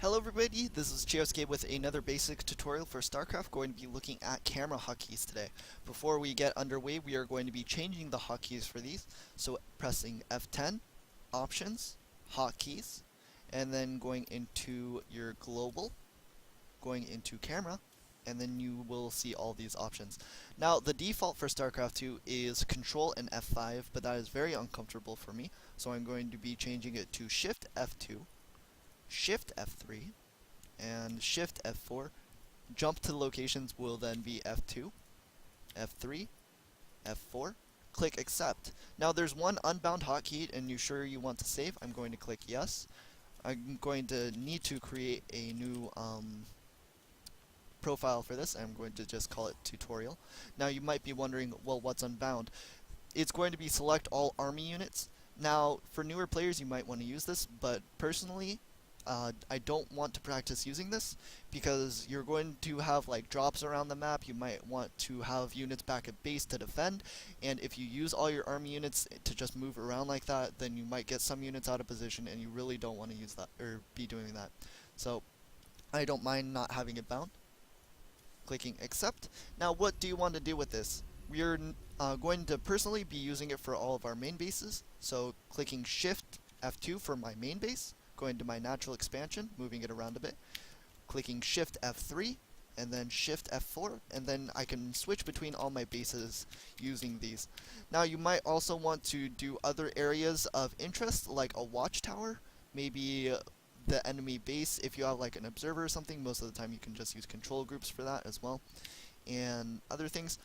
Hello everybody, this is SCII with another basic tutorial for StarCraft. Going to be looking at camera hotkeys today. Before we get underway, we are going to be changing the hotkeys for these. So pressing F10, Options, Hotkeys, and then going into your Global, going into Camera, and then you will see all these options. Now, the default for StarCraft 2 is Control and F5, but that is very uncomfortable for me, so I'm going to be changing it to Shift F2, Shift F3, and Shift F4. Jump to locations will then be F2, F3, F4. Click Accept. Now there's one unbound hotkey and you're sure you want to save. I'm going to click Yes. I'm going to need to create a new profile for this. I'm going to just call it Tutorial. Now you might be wondering, well, what's unbound? It's going to be select all army units. Now for newer players you might want to use this, but personally I don't want to practice using this because you're going to have like drops around the map. You might want to have units back at base to defend, and if you use all your army units to just move around like that, then you might get some units out of position, and you really don't want to use that or be doing that. So I don't mind not having it bound. Clicking Accept. Now what do you want to do with this? We're going to personally be using it for all of our main bases, so clicking Shift F2 for my main base, going to my natural expansion, moving it around a bit, clicking Shift F3, and then Shift F4, and then I can switch between all my bases using these. Now you might also want to do other areas of interest, like a watchtower, maybe the enemy base. If you have like an observer or something, most of the time you can just use control groups for that as well, and other things.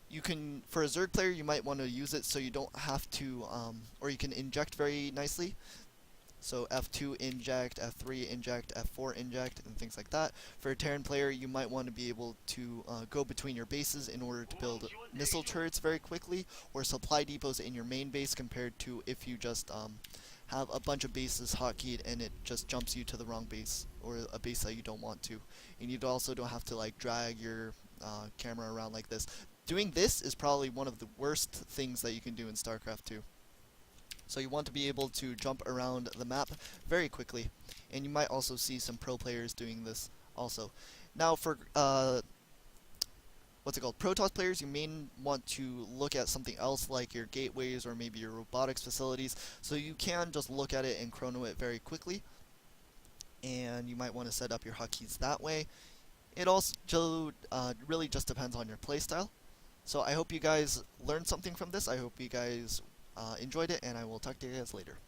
You can, for a Zerg player, you might want to use it so you don't have to, or you can inject very nicely. So F2 inject, F3 inject, F4 inject, and things like that. For a Terran player, you might want to be able to go between your bases in order to build missile turrets very quickly, or supply depots in your main base, compared to if you just have a bunch of bases hotkeyed and it just jumps you to the wrong base, or a base that you don't want to. And you also don't have to like drag your camera around like this. Doing this is probably one of the worst things that you can do in StarCraft 2. So you want to be able to jump around the map very quickly, and you might also see some pro players doing this also. Now for Protoss players, you may want to look at something else like your gateways or maybe your robotics facilities, so you can just look at it and chrono it very quickly, and you might want to set up your hotkeys that way. It also really just depends on your playstyle. So I hope you guys learned something from this. I hope you guys enjoyed it, and I will talk to you guys later.